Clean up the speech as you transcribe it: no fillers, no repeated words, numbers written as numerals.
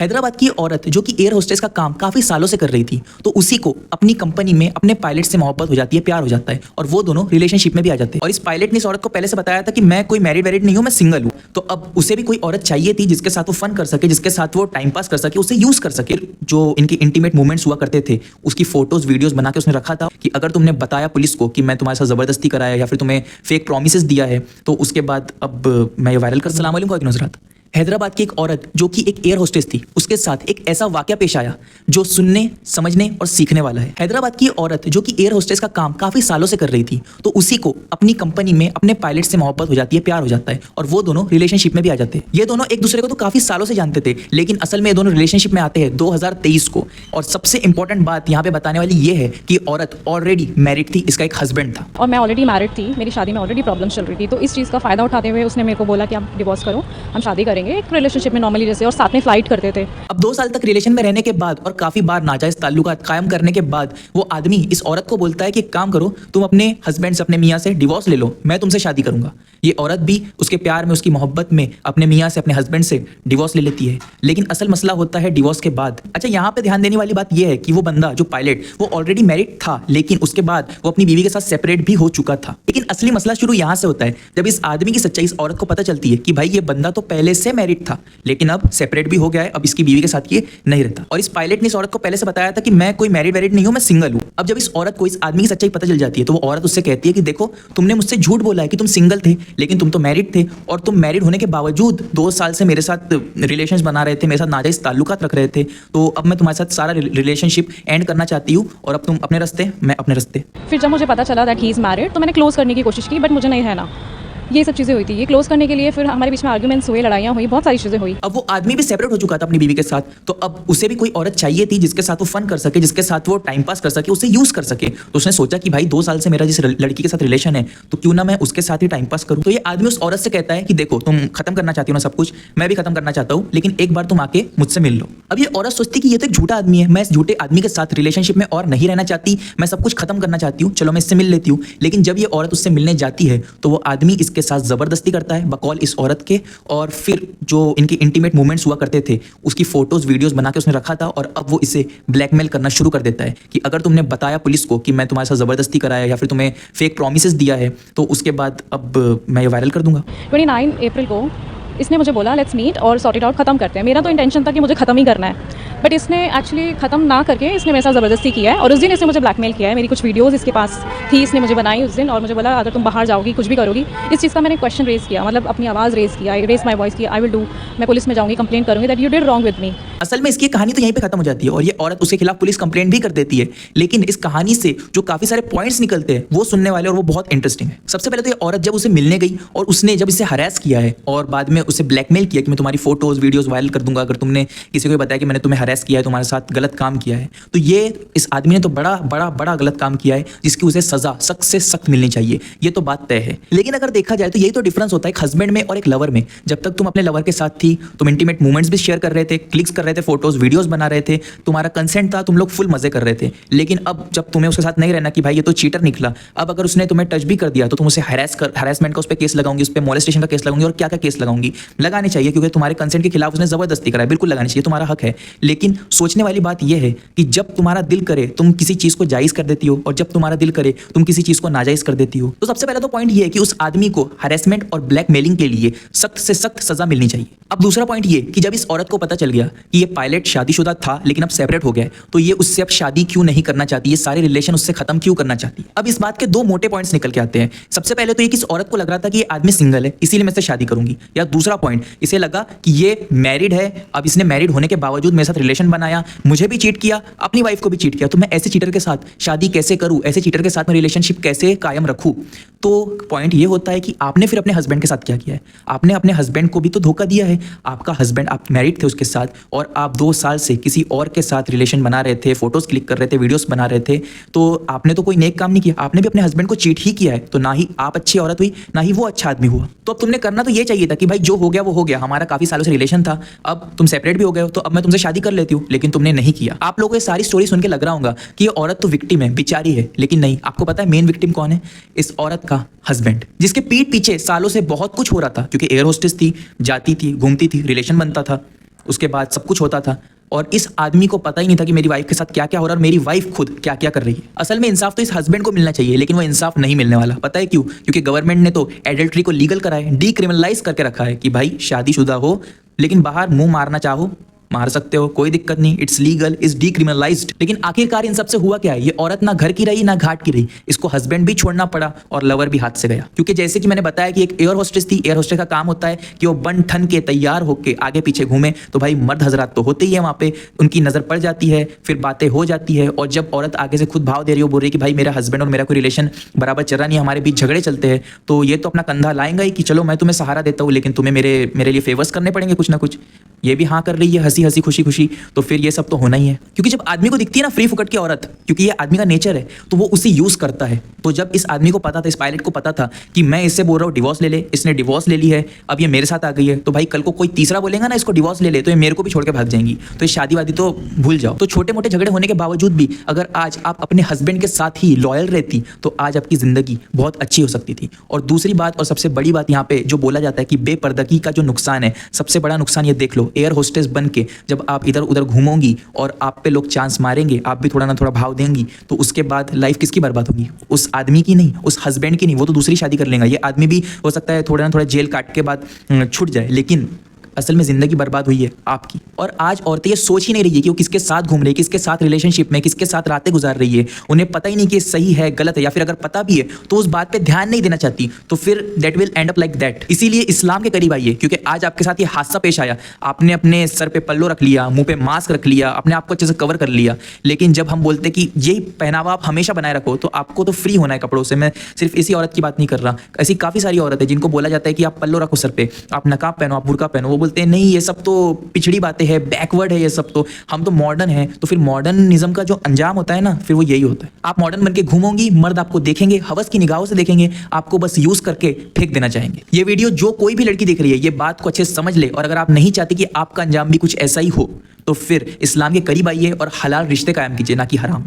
हैदराबाद की औरत जो कि एयर होस्टेस का काम काफी सालों से कर रही थी, तो उसी को अपनी कंपनी में अपने पायलट से मोहब्बत हो जाती है, प्यार हो जाता है और वो दोनों रिलेशनशिप में भी आ जाते हैं। और इस पायलट ने इस औरत को पहले से बताया था कि मैं कोई मैरिड नहीं हूं, मैं सिंगल हूं। तो अब उसे भी कोई औरत चाहिए थी जिसके साथ वो फन कर सके, जिसके साथ वो टाइम पास कर सके, उसे यूज कर सके। जो इनके इंटीमेट मूवमेंट्स हुआ करते थे उसकी फोटोज वीडियोस बना के उसने रखा था कि अगर तुमने बताया पुलिस को कि मैं तुम्हारे साथ जबरदस्ती कराया या फिर तुम्हें फेक प्रॉमिसेस दिया है तो उसके बाद अब मैं ये वायरल कर। सलाम अलैकुम नजरात। हैदराबाद की एक औरत जो कि एक एयर होस्टेस थी, उसके साथ एक ऐसा वाकया पेश आया जो सुनने, समझने और सीखने वाला है। हैदराबाद की औरत जो कि एयर होस्टेस का काम काफी सालों से कर रही थी, तो उसी को अपनी कंपनी में अपने पायलट से मोहब्बत हो जाती है, प्यार हो जाता है और वो दोनों रिलेशनशिप में भी आ जाते हैं। ये दोनों एक दूसरे को तो काफी सालों से जानते थे, लेकिन असल में ये दोनों रिलेशनशिप में आते हैं 2023 को। और सबसे इंपॉर्टेंट बात यहाँ पे बताने वाली ये है कि औरत ऑलरेडी मैरिड थी, इसका एक हस्बैंड था और मैं ऑलरेडी मैरिड थी। मेरी शादी में ऑलरेडी प्रॉब्लम चल रही थी, तो इस चीज़ का फ़ायदा उठाते हुए उसने मेरे को बोला कि आप डिवोर्स करो, हम शादी करेंगे एक रिलेशनशिप में नॉर्मली जैसे, और साथ में फ्लाइट करते थे। अब 2 साल तक रिलेशन में रहने के बाद और काफी बार नाजायज ताल्लुकात कायम करने के बाद वो आदमी इस औरत को बोलता है कि एक काम करो, तुम अपने हस्बैंड से, अपने मियाँ से डिवोर्स ले लो, मैं तुमसे शादी करूंगा। ये औरत भी उसके प्यार में, उसकी मोहब्बत में अपने मियाँ से, अपने हस्बैंड से डिवोर्स ले लेती है। लेकिन असल मसला होता है डिवोर्स के बाद। अच्छा, यहाँ पे ध्यान देने वाली बात यह है कि वो बंदा जो पायलट वो ऑलरेडी मैरिड था, लेकिन उसके बाद वो अपनी बीवी के साथ सेपरेट भी हो चुका था। लेकिन असली मसला शुरू यहाँ से होता है जब इस आदमी की सच्चाई इस औरत को पता चलती है कि भाई ये बंदा तो पहले से मैरिड था, लेकिन अब सेपरेट भी हो गया है, अब इसकी बीवी के साथ ये नहीं रहता। और इस पायलट ने इस औरत को पहले से बताया था कि मैं कोई मैरिड नहीं हूं, मैं सिंगल हूं। अब जब इस औरत को इस आदमी की सच्चाई पता चल जाती है तो वो औरत उससे कहती है कि देखो, तुमने मुझसे झूठ बोला है कि तुम सिंगल थे, लेकिन तुम तो मैरिड थे, और तुम मैरिड होने के बावजूद 2 साल से मेरे साथ रिलेशंस बना रहे थे, मेरे साथ नाजायज ताल्लुकात रख रहे थे, तो अब मैं तुम्हारे साथ सारा रिलेशनशिप एंड करना चाहती हूँ और अब तुम अपने रास्ते, मैं अपने रास्ते। फिर जब मुझे पता चला दैट ही इज़ मैरिड, तो मैंने क्लोज करने की कोशिश की, बट मुझे नहीं रहना। ये सब चीज़ें हुई थी। ये क्लोज करने के लिए फिर हमारे बीच में आर्ग्यूमेंट्स हुए, लड़ाइयाँ हुई, बहुत सारी चीज़ें हुई। अब वो आदमी भी सेपरेट हो चुका था अपनी बीवी के साथ, तो अब उसे भी कोई औरत चाहिए थी जिसके साथ वो फन कर सके, जिसके साथ वो टाइम पास कर सके, उसे यूज कर सके। तो उसने सोचा कि भाई 2 साल से मेरा जिस लड़की के साथ रिलेशन है, तो क्यों ना मैं उसके साथ ही टाइम पास करूं। तो ये आदमी उस औरत से कहता है कि देखो, तुम खत्म करना चाहती हो ना सब कुछ, मैं भी खत्म करना चाहता हूँ, लेकिन एक बार तुम आके मुझसे मिल लो। अब ये औरत सोचती कि ये तो एक झूठा आदमी है, मैं इस झूठे आदमी के साथ रिलेशनशिप में और नहीं रहना चाहती, मैं सब कुछ खत्म करना चाहती हूँ, चलो मैं इससे मिल लेती हूँ। लेकिन जब ये औरत उससे मिलने जाती है तो वो आदमी इसके साथ जबरदस्ती करता है बकौल इस औरत के, और फिर जो इनके इंटीमेट मूवमेंट्स हुआ करते थे उसकी फोटोज वीडियोस बना के उसने रखा था, और अब वो इसे ब्लैकमेल करना शुरू कर देता है कि अगर तुमने बताया पुलिस को कि मैं तुम्हारे साथ जबरदस्ती कराया या फिर तुम्हें फेक प्रॉमिसेस दिया है तो उसके बाद अब मैं ये वायरल कर दूंगा। 29 अप्रैल को इसने मुझे बोला लेट्स मीट और सॉर्ट इट आउट, खत्म करते हैं। मेरा तो इंटेंशन था कि मुझे खत्म ही करना है, बट इसने एक्चुअली ख़त्म ना करके इसने मेरे साथ ज़बरदस्ती किया है। और उस दिन इसने मुझे ब्लैकमेल किया है। मेरी कुछ वीडियोस इसके पास थी, इसने मुझे बनाई उस दिन, और मुझे बोला अगर तुम बाहर जाओगी, कुछ भी करोगी। इस चीज़ का मैंने क्वेश्चन रेज़ किया, मतलब अपनी आवाज़ रेज़ किया, रेज़ माई वॉइस किया, आई विल डू, मैं पुलिस में जाऊँगी, कंप्लेन करूँगी that you did wrong with me. असल में इसकी कहानी तो यहीं पे खत्म हो जाती है और ये औरत उसके खिलाफ पुलिस कंप्लेंट भी कर देती है। लेकिन इस कहानी से जो काफी सारे पॉइंट्स निकलते हैं वो सुनने वाले, और वो बहुत इंटरेस्टिंग है। सबसे पहले तो ये औरत जब उसे मिलने गई और उसने जब इसे हरास किया है और बाद में उसे ब्लैकमेल किया कि मैं तुम्हारी फोटोज वीडियोस वायरल कर दूंगा अगर तुमने किसी को बताया कि मैंने तुम्हें हरास किया है, तुम्हारे साथ गलत काम किया है, तो ये इस आदमी ने तो बड़ा बड़ा बड़ा गलत काम किया है जिसकी उसे सजा सख्त से सख्त मिलनी चाहिए, ये तो बात तय है। लेकिन अगर देखा जाए तो यही तो डिफरेंस होता है एक हस्बैंड में और एक लवर में। जब तक तुम अपने लवर के साथ थी, तुम इंटीमेट मूवमेंट्स भी शेयर कर रहे थे, क्लिक्स कर रहे थे, फोटोज वीडियोस बना रहे थे, तुम्हारा कंसेंट था, तुम लोग फुल मजे कर रहे थे। लेकिन अब जब तुम्हें उसके साथ नहीं रहना कि भाई ये तो चीटर निकला, अब अगर उसने तुम्हें टच भी कर दिया तो तुम उसे हरासमेंट का उस पर केस लगाऊंगी, उस पर मोलेस्टेशन का केस लगाऊंगी, और क्या क्या केस लगाऊंगी, लगाने चाहिए क्योंकि तुम्हारे कंसेंट के खिलाफ उसने जबरदस्ती करा है, बिल्कुल लगानी चाहिए, तुम्हारा हक है। लेकिन सोचने वाली बात यह है कि जब तुम्हारा दिल करे तुम किसी चीज को जायज कर देती हो, और जब तुम्हारा दिल करे तुम किसी चीज को नाजायज कर देती हो। तो सबसे पहला तो पॉइंट ये है कि उस आदमी को हरेसमेंट और ब्लैकमेलिंग के लिए सख्त से सख्त सजा मिलनी चाहिए। अब दूसरा पॉइंट ये कि जब इस औरत को पता चल गया कि ये पायलट शादीशुदा था लेकिन अब सेपरेट हो गया, तो ये उससे अब शादी क्यों नहीं करना चाहती, ये सारे रिलेशन उससे खत्म क्यों करना चाहती है। अब इस बात के 2 मोटे पॉइंट्स निकल के आते हैं। सबसे पहले तो ये कि इस औरत को लग रहा था कि ये आदमी सिंगल है इसीलिए मैं इससे शादी करूंगी, या दूसरा पॉइंट इसे लगा कि ये मैरिड है, अब इसने मैरिड होने के बावजूद मेरे साथ रिलेशन बनाया, मुझे भी चीट किया, अपनी वाइफ को भी चीट किया, तो मैं ऐसे चीटर के साथ शादी कैसे करूं, ऐसे चीटर के साथ मैं रिलेशनशिप कैसे कायम रखूं। तो पॉइंट ये होता है कि आपने फिर अपने हस्बैंड के साथ क्या किया है, आपने अपने हस्बैंड को भी तो धोखा दिया है। आपका हस्बैंड, आप मैरिड थे उसके साथ और आप 2 साल से किसी और के साथ रिलेशन बना रहे थे, फोटोज क्लिक कर रहे थे, वीडियोस बना रहे थे, तो आपने तो कोई नेक काम नहीं किया, आपने भी अपने हस्बैंड को चीट ही किया है। तो ना ही आप अच्छी औरत हुई, ना ही वो अच्छा आदमी हुआ। तो अब तुमने करना तो ये चाहिए था कि भाई जो हो गया वो हो गया, हमारा काफी सालों से रिलेशन था, अब तुम सेपरेट भी हो गए हो, तो अब मैं तुमसे शादी कर लेती हूँ, लेकिन तुमने नहीं किया। आप लोगों को ये सारी स्टोरी सुन के लग रहा होगा कि ये औरत तो विक्टिम है, बेचारी है, लेकिन नहीं, आपको पता है मेन विक्टिम कौन है? इस औरत का हस्बैंड, जिसके पीठ पीछे सालों से बहुत कुछ हो रहा था, क्योंकि एयर होस्टेस थी, जाती थी, घूमती थी, रिलेशन बनता था, उसके बाद सब कुछ होता था और इस आदमी को पता ही नहीं था कि मेरी वाइफ के साथ क्या क्या हो रहा है और मेरी वाइफ खुद क्या क्या कर रही है। असल में इंसाफ तो इस हस्बैंड को मिलना चाहिए, लेकिन वो इंसाफ नहीं मिलने वाला। पता है क्यों? क्योंकि गवर्नमेंट ने तो एडल्ट्री को लीगल करा है, डीक्रिमिनलाइज करके रखा है कि भाई शादीशुदा हो लेकिन बाहर मुंह मारना चाहो मार सकते हो, कोई दिक्कत नहीं, इट्स लीगल, इज डीक्रिमिनलाइज्ड। लेकिन आखिरकार इन सबसे हुआ क्या है? ये औरत ना घर की रही ना घाट की रही, इसको हस्बैंड भी छोड़ना पड़ा और लवर भी हाथ से गया। क्योंकि जैसे कि मैंने बताया कि एक एयर होस्टेस थी, एयर होस्टेस का काम होता है कि वो बन ठन के तैयार होके आगे पीछे घूमे, तो भाई मर्द हजरात तो होते ही है वहाँ पे, उनकी नजर पड़ जाती है, फिर बातें हो जाती है। और जब औरत आगे से खुद भाव दे रही हो, बोल रही है कि भाई मेरा हस्बैंड और मेरा कोई रिलेशन बराबर चल रहा नहीं, हमारे बीच झगड़े चलते हैं, तो ये तो अपना कंधा लाएंगा ही कि चलो मैं तुम्हें सहारा देता हूँ, लेकिन तुम्हें मेरे लिए फेवर्स करने पड़ेंगे कुछ ना कुछ। ये भी हाँ कर रही है हंसी हंसी खुशी खुशी, तो फिर ये सब तो होना ही है। क्योंकि जब आदमी को दिखती है ना फ्री फुकट की औरत, क्योंकि ये आदमी का नेचर है, तो वो उसे यूज करता है। तो जब इस आदमी को पता था, इस पायलट को पता था कि मैं इससे बोल रहा हूँ डिवोर्स ले ले, इसने डिवोर्स ले ली है, अब ये मेरे साथ आ गई है, तो भाई कल को कोई तीसरा बोलेगा ना इसको डिवोर्स ले ले, तो ये मेरे को भी छोड़ के भाग जाएंगी, तो ये शादी वादी तो भूल जाओ। तो छोटे मोटे झगड़े होने के बावजूद भी अगर आज आप अपने हस्बैंड के साथ ही लॉयल रहती, तो आज आपकी जिंदगी बहुत अच्छी हो सकती थी। और दूसरी बात और सबसे बड़ी बात यहाँ पे जो बोला जाता है कि बेपर्दगी का जो नुकसान है, सबसे बड़ा नुकसान ये देख लो, एयर होस्टेस बन के जब आप इधर उधर घूमोगी और आप पे लोग चांस मारेंगे, आप भी थोड़ा ना थोड़ा भाव देंगी, तो उसके बाद लाइफ किसकी बर्बाद होगी? उस आदमी की नहीं, उस हस्बैंड की नहीं, वो तो दूसरी शादी कर लेगा। ये आदमी भी हो सकता है थोड़ा ना थोड़ा जेल काट के बाद छूट जाए, लेकिन असल में जिंदगी बर्बाद हुई है आपकी। और आज औरतें ये सोच ही नहीं रही है कि वो किसके साथ घूम रही है, किसके साथ रिलेशनशिप में, किसके साथ रातें गुजार रही है। उन्हें पता ही नहीं कि सही है गलत है, या फिर अगर पता भी है तो उस बात पे ध्यान नहीं देना चाहती, तो फिर that will and up like that. इसीलिए इस्लाम के करीब आइए, क्योंकि आज आपके साथ ये हादसा पेश आया, आपने अपने सर पे पल्लो रख लिया, मुंह पे मास्क रख लिया, अपने आप को अच्छे से कवर कर लिया, लेकिन जब हम बोलते कि यही पहनावा आप हमेशा बनाए रखो, तो आपको तो फ्री होना है कपड़ों से। मैं सिर्फ इसी औरत की बात नहीं कर रहा, ऐसी काफी सारी औरत है जिनको बोला जाता है कि आप पल्लो रखो सर पे, आप नकाब पहनो, आप बुर्का पहनो, वो बोलते हैं नहीं ये सब तो पिछड़ी बातें हैं, बैकवर्ड है ये सब, तो हम तो मॉडर्न है। तो फिर मॉडर्निज्म का जो अंजाम होता है ना, फिर वो यही होता है। आप मॉडर्न बन के घूमोगी, मर्द आपको देखेंगे, हवस की निगाहों से देखेंगे, आपको बस यूज करके फेंक देना चाहेंगे। ये वीडियो जो कोई भी लड़की देख रही है, ये बात को अच्छे से समझ ले, और अगर आप नहीं चाहती कि आपका अंजाम भी कुछ ऐसा ही हो, तो फिर इस्लाम के करीब आइए और हलाल रिश्ते कायम कीजिए, ना कि हराम।